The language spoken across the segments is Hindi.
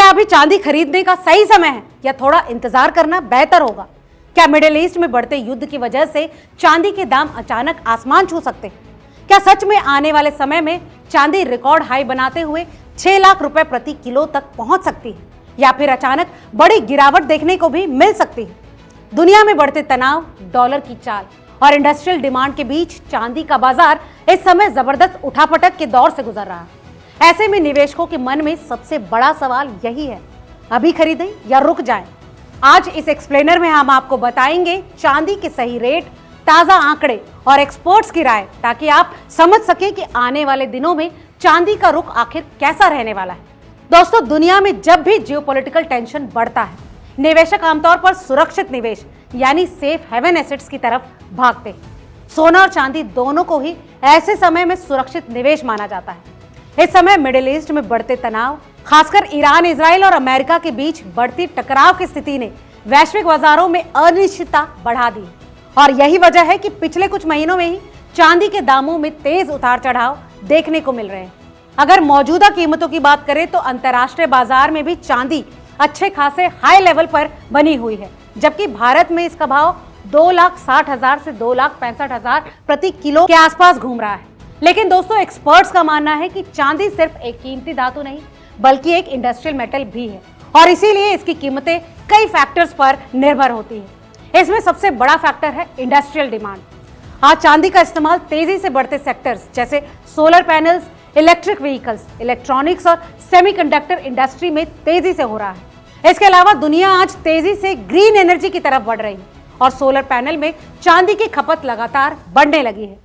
अभी चांदी खरीदने का सही समय है या थोड़ा इंतजार करना बेहतर होगा? क्या मिडिल ईस्ट में बढ़ते युद्ध की वजह से चांदी के दाम अचानक आसमान छू सकते हैं? क्या सच में आने वाले समय में चांदी रिकॉर्ड हाई बनाते हुए 6 लाख रुपए प्रति किलो तक पहुंच सकती है या फिर अचानक बड़ी गिरावट देखने को भी मिल सकती है? दुनिया में बढ़ते तनाव, डॉलर की चाल और इंडस्ट्रियल डिमांड के बीच चांदी का बाजार इस समय जबरदस्त उठापटक के दौर से गुजर रहा है। ऐसे में निवेशकों के मन में सबसे बड़ा सवाल यही है, अभी खरीदें या रुक जाएं? आज इस एक्सप्लेनर में हम आपको बताएंगे चांदी के सही रेट, ताजा आंकड़े और एक्सपर्ट्स की राय, ताकि आप समझ सकें कि आने वाले दिनों में चांदी का रुख आखिर कैसा रहने वाला है। दोस्तों, दुनिया में जब भी जियोपॉलिटिकल टेंशन बढ़ता है, निवेशक आमतौर पर सुरक्षित निवेश यानी सेफ हेवन एसेट्स की तरफ भागते हैं। सोना और चांदी दोनों को ही ऐसे समय में सुरक्षित निवेश माना जाता है। इस समय मिडिल ईस्ट में बढ़ते तनाव, खासकर ईरान, इजराइल और अमेरिका के बीच बढ़ती टकराव की स्थिति ने वैश्विक बाजारों में अनिश्चितता बढ़ा दी और यही वजह है कि पिछले कुछ महीनों में ही चांदी के दामों में तेज उतार चढ़ाव देखने को मिल रहे हैं। अगर मौजूदा कीमतों की बात करें तो अंतर्राष्ट्रीय बाजार में भी चांदी अच्छे खासे हाई लेवल पर बनी हुई है, जबकि भारत में इसका भाव 2,60,000 से 2,65,000 प्रति किलो के आसपास घूम रहा है। लेकिन दोस्तों, एक्सपर्ट्स का मानना है कि चांदी सिर्फ एक कीमती धातु नहीं बल्कि एक इंडस्ट्रियल मेटल भी है और इसीलिए इसकी कीमतें कई फैक्टर्स पर निर्भर होती है। इसमें सबसे बड़ा फैक्टर है इंडस्ट्रियल डिमांड। आज चांदी का इस्तेमाल तेजी से बढ़ते सेक्टर्स जैसे solar panels, electric vehicles, electronics और सेमीकंडक्टर इंडस्ट्री में तेजी से हो रहा है। इसके अलावा दुनिया आज तेजी से ग्रीन एनर्जी की तरफ बढ़ रही है और सोलर पैनल में चांदी की खपत लगातार बढ़ने लगी है।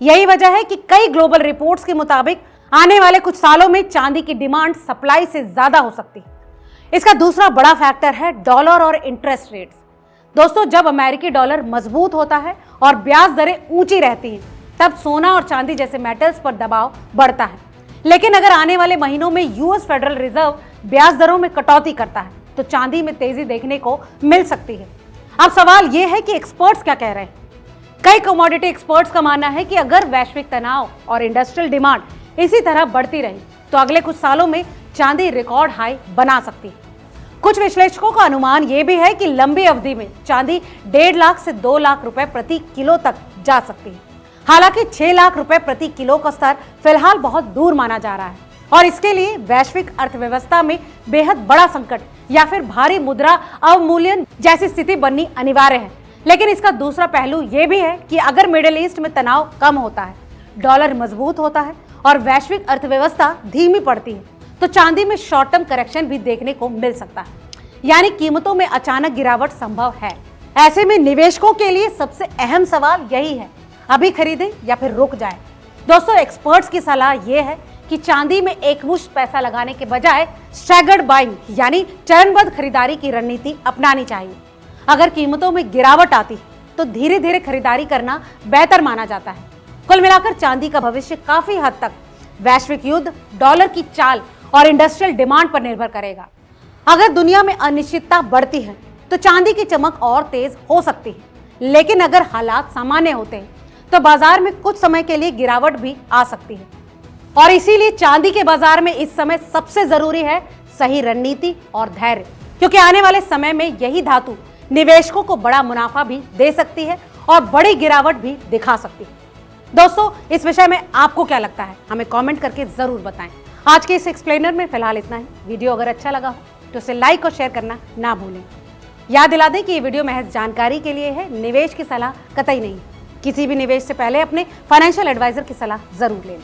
यही वजह है कि कई ग्लोबल रिपोर्ट्स के मुताबिक आने वाले कुछ सालों में चांदी की डिमांड सप्लाई से ज्यादा हो सकती है। इसका दूसरा बड़ा फैक्टर है डॉलर और इंटरेस्ट रेट्स। दोस्तों, जब अमेरिकी डॉलर मजबूत होता है और ब्याज दरें ऊंची रहती हैं, तब सोना और चांदी जैसे मेटल्स पर दबाव बढ़ता है। लेकिन अगर आने वाले महीनों में यूएस फेडरल रिजर्व ब्याज दरों में कटौती करता है तो चांदी में तेजी देखने को मिल सकती है। अब सवाल यह है कि एक्सपर्ट्स क्या कह रहे हैं। कई कमोडिटी एक्सपर्ट्स का मानना है कि अगर वैश्विक तनाव और इंडस्ट्रियल डिमांड इसी तरह बढ़ती रही तो अगले कुछ सालों में चांदी रिकॉर्ड हाई बना सकती है। कुछ विश्लेषकों का अनुमान यह भी है कि लंबी अवधि में चांदी 1.5 लाख से 2 लाख रुपए प्रति किलो तक जा सकती है। हालांकि 6 लाख रुपए प्रति किलो का स्तर फिलहाल बहुत दूर माना जा रहा है और इसके लिए वैश्विक अर्थव्यवस्था में बेहद बड़ा संकट या फिर भारी मुद्रा अवमूल्यन जैसी स्थिति बननी अनिवार्य है। लेकिन इसका दूसरा पहलू यह भी है कि अगर मिडिल ईस्ट में तनाव कम होता है, डॉलर मजबूत होता है और वैश्विक अर्थव्यवस्था धीमी पड़ती है तो चांदी में शॉर्ट टर्म करेक्शन भी देखने को मिल सकता है, यानी कीमतों में अचानक गिरावट संभव है। ऐसे में निवेशकों के लिए सबसे अहम सवाल यही है, अभी खरीदें या फिर रुक जाएं? दोस्तों, एक्सपर्ट्स की सलाह यह है कि चांदी में एकमुश्त पैसा लगाने के बजाय स्टैगर्ड बाइंग यानी चरणबद्ध खरीदारी की रणनीति अपनानी चाहिए। अगर कीमतों में गिरावट आती है तो धीरे धीरे खरीदारी करना बेहतर माना जाता है। कुल मिलाकर चांदी का भविष्य काफी हद तक वैश्विक युद्ध, डॉलर की चाल और इंडस्ट्रियल डिमांड पर निर्भर करेगा। अगर दुनिया में अनिश्चितता बढ़ती है तो चांदी की चमक और तेज हो सकती है, लेकिन अगर हालात सामान्य होते हैं तो बाजार में कुछ समय के लिए गिरावट भी आ सकती है और इसीलिए चांदी के बाजार में इस समय सबसे जरूरी है सही रणनीति और धैर्य, क्योंकि आने वाले समय में यही धातु निवेशकों को बड़ा मुनाफा भी दे सकती है और बड़ी गिरावट भी दिखा सकती है। दोस्तों, इस विषय में आपको क्या लगता है, हमें कमेंट करके जरूर बताएं। आज के इस एक्सप्लेनर में फिलहाल इतना ही। वीडियो अगर अच्छा लगा हो तो उसे लाइक और शेयर करना ना भूलें। याद दिला दें कि ये वीडियो महज जानकारी के लिए है, निवेश की सलाह कतई नहीं। किसी भी निवेश से पहले अपने फाइनेंशियल एडवाइजर की सलाह जरूर लें।